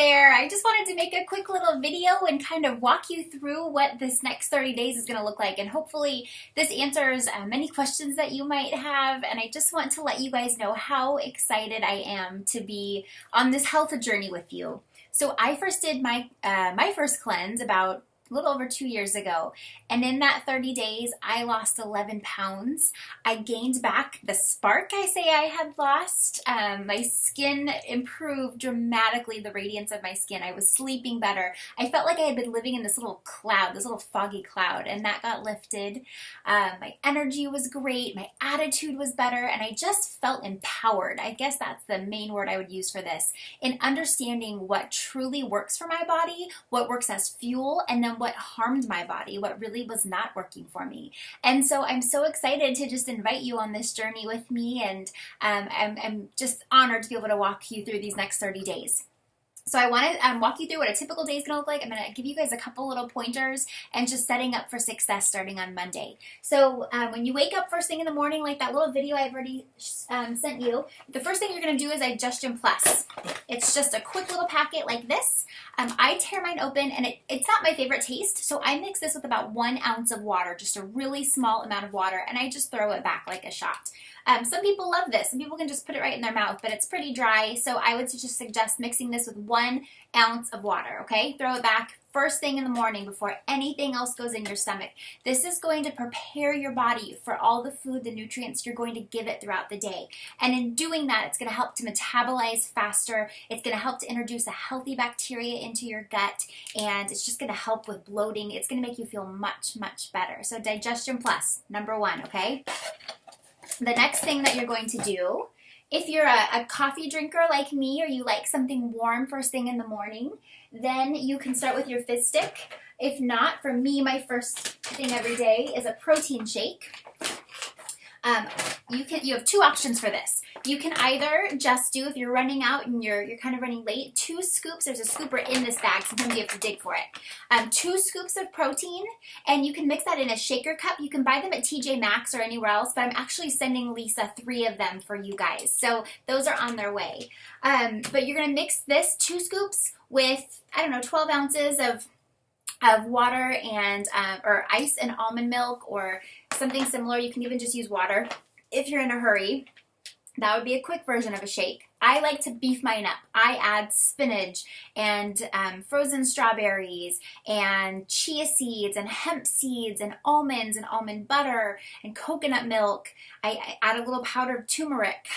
there. I just wanted to make a quick little video and kind of walk you through what this next 30 days is going to look like. And hopefully this answers many questions that you might have. And I just want to let you guys know how excited I am to be on this health journey with you. So I first did my first cleanse about a little over 2 years ago. And in that 30 days, I lost 11 pounds. I gained back the spark I say I had lost. My skin improved dramatically, the radiance of my skin. I was sleeping better. I felt like I had been living in this little cloud, this little foggy cloud, and that got lifted. My energy was great. My attitude was better, and I just felt empowered. I guess that's the main word I would use for this. In understanding what truly works for my body, what works as fuel, and then what harmed my body, what really was not working for me. And so I'm so excited to just invite you on this journey with me, and I'm just honored to be able to walk you through these next 30 days. So I want to walk you through what a typical day is going to look like. I'm going to give you guys a couple little pointers and just setting up for success starting on Monday. So when you wake up first thing in the morning, like that little video I've already sent you, the first thing you're going to do is Digestion Plus. It's just a quick little packet like this. I tear mine open, and it's not my favorite taste, so I mix this with about 1 ounce of water, just a really small amount of water, and I just throw it back like a shot. Some people love this. Some people can just put it right in their mouth, but it's pretty dry, so I would just suggest mixing this with 1 ounce of water, okay? Throw it back first thing in the morning before anything else goes in your stomach. This is going to prepare your body for all the food, the nutrients you're going to give it throughout the day. And in doing that, it's going to help to metabolize faster. It's going to help to introduce a healthy bacteria into your gut, and it's just going to help with bloating. It's going to make you feel much, much better. So Digestion Plus, number 1, okay? The next thing that you're going to do, if you're a coffee drinker like me, or you like something warm first thing in the morning, then you can start with your Fizz Stick. If not, for me, my first thing every day is a protein shake. You have 2 options for this. You can either just do, if you're running out and you're kind of running late, 2 scoops. There's a scooper in this bag. Sometimes you have to dig for it. 2 scoops of protein, and you can mix that in a shaker cup. You can buy them at TJ Maxx or anywhere else, but I'm actually sending Lisa 3 of them for you guys. So those are on their way. But you're going to mix this 2 scoops with, 12 ounces of water and or ice and almond milk or something similar. You can even just use water if you're in a hurry. That would be a quick version of a shake. I like to beef mine up. I add spinach and frozen strawberries and chia seeds and hemp seeds and almonds and almond butter and coconut milk. I add a little powdered turmeric.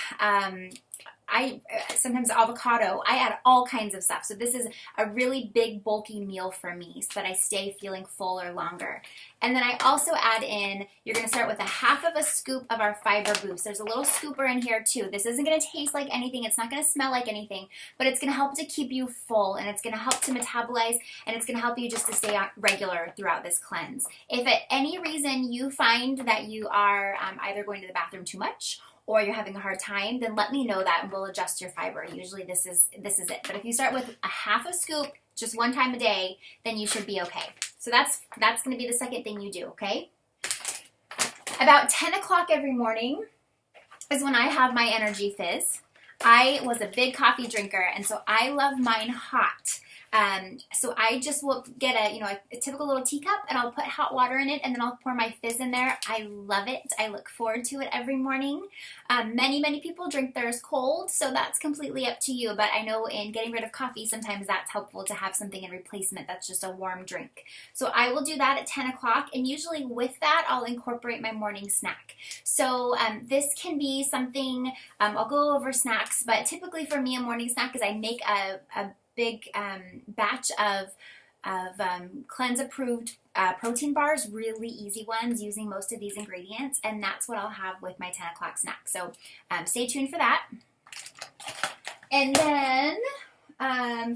Sometimes avocado. I add all kinds of stuff. So this is a really big, bulky meal for me so that I stay feeling fuller longer. And then I also add in, you're going to start with 1/2 of a scoop of our Fiber Boost. There's a little scooper in here too. This isn't going to taste like anything. It's not going to smell like anything, but it's going to help to keep you full, and it's going to help to metabolize, and it's going to help you just to stay on regular throughout this cleanse. If at any reason you find that you are either going to the bathroom too much or you're having a hard time, then let me know that and we'll adjust your fiber. Usually this is it. But if you start with 1/2 scoop just 1 time a day, then you should be okay. So that's going to be the second thing you do, okay? About 10 o'clock every morning is when I have my Energy Fizz. I was a big coffee drinker, and so I love mine hot. So I just will get a typical little teacup, and I'll put hot water in it, and then I'll pour my Fizz in there. I love it. I look forward to it every morning. Many people drink theirs cold, so that's completely up to you. But I know in getting rid of coffee, sometimes that's helpful to have something in replacement that's just a warm drink. So I will do that at 10 o'clock, and usually with that, I'll incorporate my morning snack. So this can be something, I'll go over snacks, but typically for me, a morning snack is I make a big batch of cleanse approved protein bars, really easy ones using most of these ingredients, and that's what I'll have with my 10 o'clock snack. So stay tuned for that. And then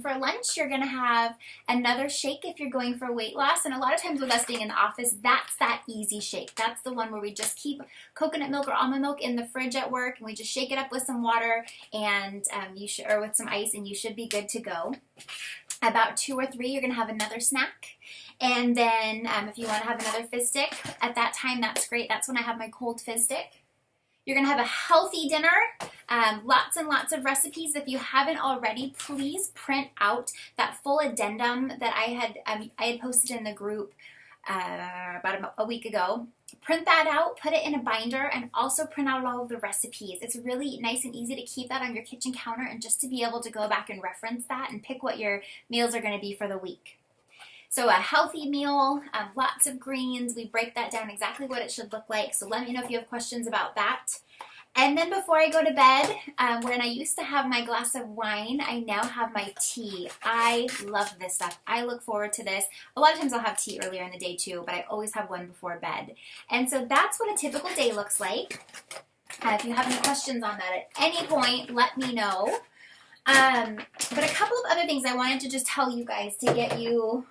for lunch, you're going to have another shake if you're going for weight loss. And a lot of times with us being in the office, that's that easy shake. That's the one where we just keep coconut milk or almond milk in the fridge at work, and we just shake it up with some water and or with some ice, and you should be good to go. About 2 or 3, you're going to have another snack. And then if you want to have another Fizz Stick, at that time, that's great. That's when I have my cold Fizz Stick. You're gonna have a healthy dinner, lots and lots of recipes. If you haven't already, please print out that full addendum that I had posted in the group about a week ago. Print that out, put it in a binder, and also print out all of the recipes. It's really nice and easy to keep that on your kitchen counter and just to be able to go back and reference that and pick what your meals are going to be for the week. So a healthy meal, lots of greens. We break that down exactly what it should look like. So let me know if you have questions about that. And then before I go to bed, when I used to have my glass of wine, I now have my tea. I love this stuff. I look forward to this. A lot of times I'll have tea earlier in the day too, but I always have one before bed. And so that's what a typical day looks like. If you have any questions on that at any point, let me know. But a couple of other things I wanted to just tell you guys to get you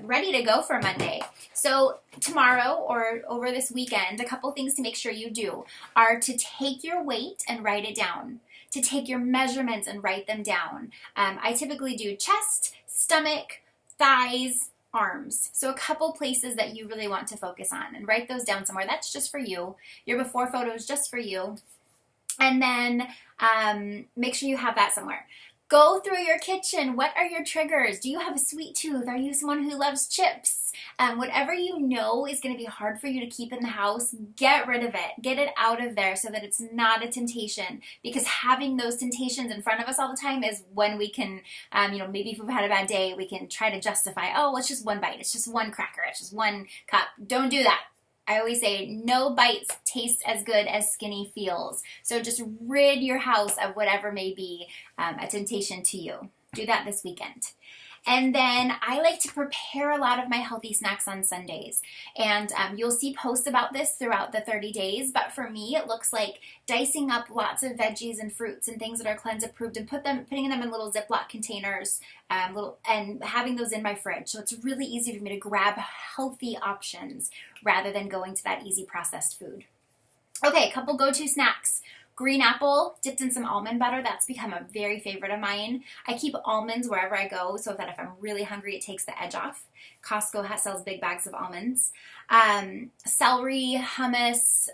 ready to go for Monday. So tomorrow or over this weekend, a couple things to make sure you do are to take your weight and write it down, to take your measurements and write them down. I typically do chest, stomach, thighs, arms. So a couple places that you really want to focus on and write those down somewhere. That's just for you. Your before photo is just for you. And then make sure you have that somewhere. Go through your kitchen. What are your triggers? Do you have a sweet tooth? Are you someone who loves chips? Whatever you know is going to be hard for you to keep in the house, get rid of it. Get it out of there so that it's not a temptation. Because having those temptations in front of us all the time is when we can, maybe if we've had a bad day, we can try to justify, oh, it's just one bite. It's just one cracker. It's just one cup. Don't do that. I always say no bites taste as good as skinny feels. So just rid your house of whatever may be a temptation to you. Do that this weekend. And then I like to prepare a lot of my healthy snacks on Sundays. And you'll see posts about this throughout the 30 days. But for me, it looks like dicing up lots of veggies and fruits and things that are cleanse approved and putting them in little Ziploc containers and having those in my fridge. So it's really easy for me to grab healthy options rather than going to that easy processed food. Okay, a couple go-to snacks. Green apple dipped in some almond butter. That's become a very favorite of mine. I keep almonds wherever I go so that if I'm really hungry, it takes the edge off. Costco sells big bags of almonds. Celery, hummus,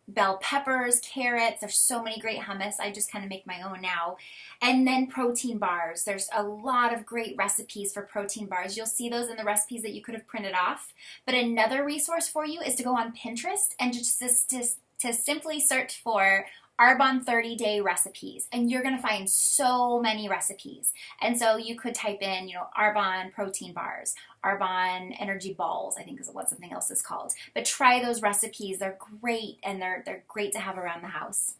bell peppers, carrots. There's so many great hummus. I just kind of make my own now. And then protein bars. There's a lot of great recipes for protein bars. You'll see those in the recipes that you could have printed off. But another resource for you is to go on Pinterest and just to simply search for Arbonne 30-day recipes, and you're going to find so many recipes. And so you could type in, Arbonne protein bars, Arbonne energy balls, I think is what something else is called. But try those recipes. They're great, and they're great to have around the house.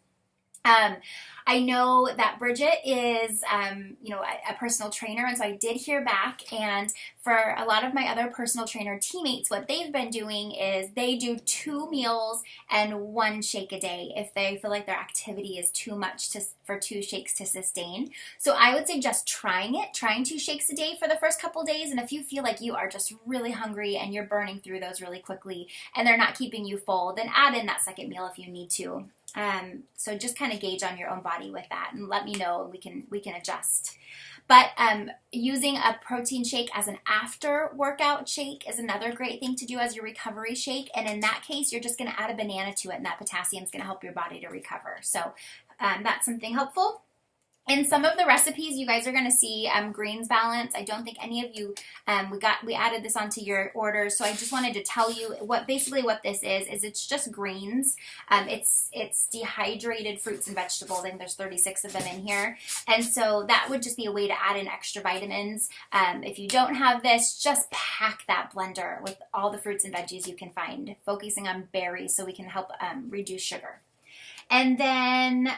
I know that Bridget is, a personal trainer, and so I did hear back, and for a lot of my other personal trainer teammates, what they've been doing is they do 2 meals and 1 shake a day if they feel like their activity is too much for 2 shakes to sustain. So I would suggest trying 2 shakes a day for the first couple days, and if you feel like you are just really hungry and you're burning through those really quickly and they're not keeping you full, then add in that second meal if you need to. So just kind of gauge on your own body with that and let me know, and we can adjust. But using a protein shake as an after workout shake is another great thing to do as your recovery shake. And in that case, you're just going to add a banana to it, and that potassium is going to help your body to recover. So that's something helpful. In some of the recipes, you guys are going to see greens balance. I don't think any of you, we added this onto your orders, so I just wanted to tell you what this is it's just greens. It's dehydrated fruits and vegetables. I think there's 36 of them in here. And so that would just be a way to add in extra vitamins. If you don't have this, just pack that blender with all the fruits and veggies you can find, focusing on berries so we can help reduce sugar. And then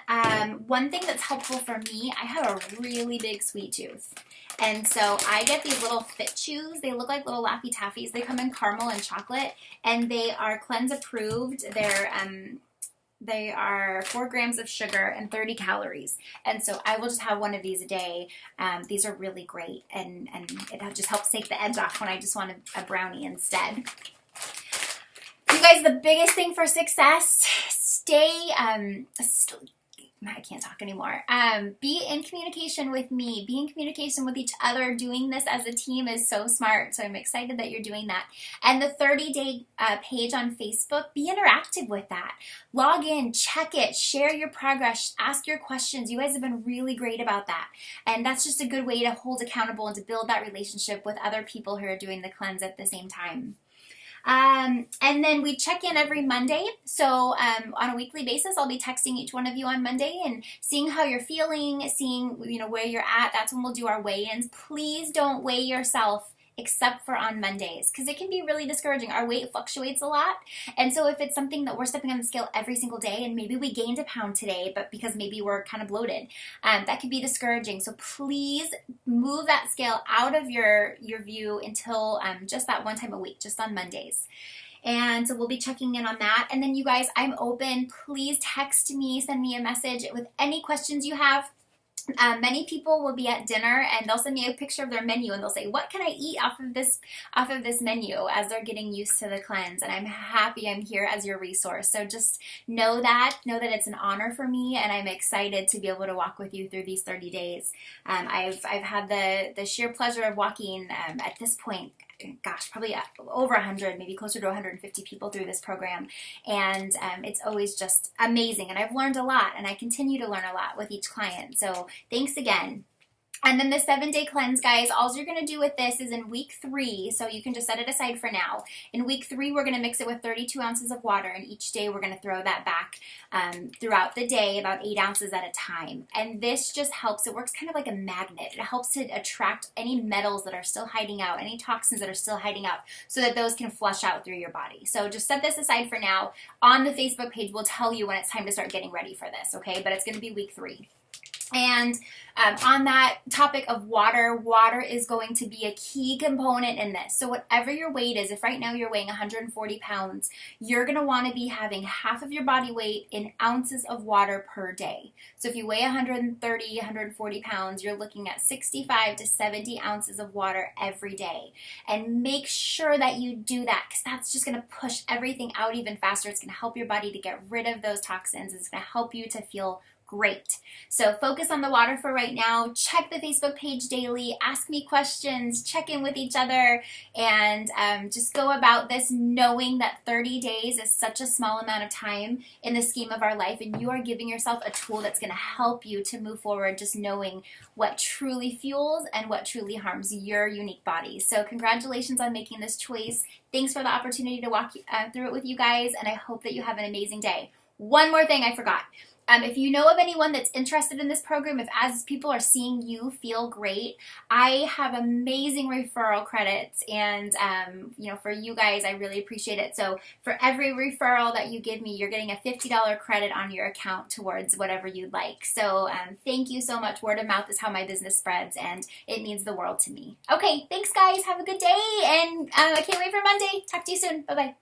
one thing that's helpful for me, I have a really big sweet tooth. And so I get these little Fit Chews. They look like little Laffy Taffies. They come in caramel and chocolate, and they are cleanse approved. They are 4 grams of sugar and 30 calories. And so I will just have one of these a day. These are really great, and it just helps take the edge off when I just want a brownie instead. You guys, the biggest thing for success, I can't talk anymore. Be in communication with me. Be in communication with each other. Doing this as a team is so smart. So I'm excited that you're doing that. And the 30-day page on Facebook, be interactive with that. Log in, check it, share your progress, ask your questions. You guys have been really great about that. And that's just a good way to hold accountable and to build that relationship with other people who are doing the cleanse at the same time. And then we check in every Monday. So on a weekly basis, I'll be texting each one of you on Monday and seeing how you're feeling, seeing where you're at. That's when we'll do our weigh-ins. Please don't weigh yourself except for on Mondays, because it can be really discouraging. Our weight fluctuates a lot, and so if it's something that we're stepping on the scale every single day and maybe we gained a pound today, but because maybe we're kind of bloated, that could be discouraging. So please move that scale out of your view until just that one time a week, just on Mondays. And so we'll be checking in on that. And then you guys, I'm open. Please text me, send me a message with any questions you have. Many people will be at dinner and they'll send me a picture of their menu and they'll say, what can I eat off of this menu, as they're getting used to the cleanse. And I'm happy I'm here as your resource. So just know that it's an honor for me, and I'm excited to be able to walk with you through these 30 days. I've had the sheer pleasure of walking at this point, gosh, probably over 100, maybe closer to 150 people through this program. And it's always just amazing. And I've learned a lot, and I continue to learn a lot with each client. So thanks again. And then the 7-day cleanse, guys, all you're going to do with this is in week 3, so you can just set it aside for now. In week 3, we're going to mix it with 32 ounces of water, and each day we're going to throw that back throughout the day, about 8 ounces at a time. And this just helps. It works kind of like a magnet. It helps to attract any metals that are still hiding out, any toxins that are still hiding out, so that those can flush out through your body. So just set this aside for now. On the Facebook page, we'll tell you when it's time to start getting ready for this, okay? But it's going to be week 3. And on that topic of water, water is going to be a key component in this. So whatever your weight is, if right now you're weighing 140 pounds, you're going to want to be having half of your body weight in ounces of water per day. So if you weigh 130, 140 pounds, you're looking at 65 to 70 ounces of water every day. And make sure that you do that, because that's just going to push everything out even faster. It's going to help your body to get rid of those toxins. It's going to help you to feel great. So focus on the water for right now. Check the Facebook page daily. Ask me questions. Check in with each other. And just go about this knowing that 30 days is such a small amount of time in the scheme of our life. And you are giving yourself a tool that's going to help you to move forward, just knowing what truly fuels and what truly harms your unique body. So congratulations on making this choice. Thanks for the opportunity to walk through it with you guys. And I hope that you have an amazing day. One more thing I forgot. If you know of anyone that's interested in this program, if as people are seeing you feel great, I have amazing referral credits, and for you guys, I really appreciate it. So for every referral that you give me, you're getting a $50 credit on your account towards whatever you'd like. So thank you so much. Word of mouth is how my business spreads, and it means the world to me. Okay, thanks guys. Have a good day, and I can't wait for Monday. Talk to you soon. Bye-bye.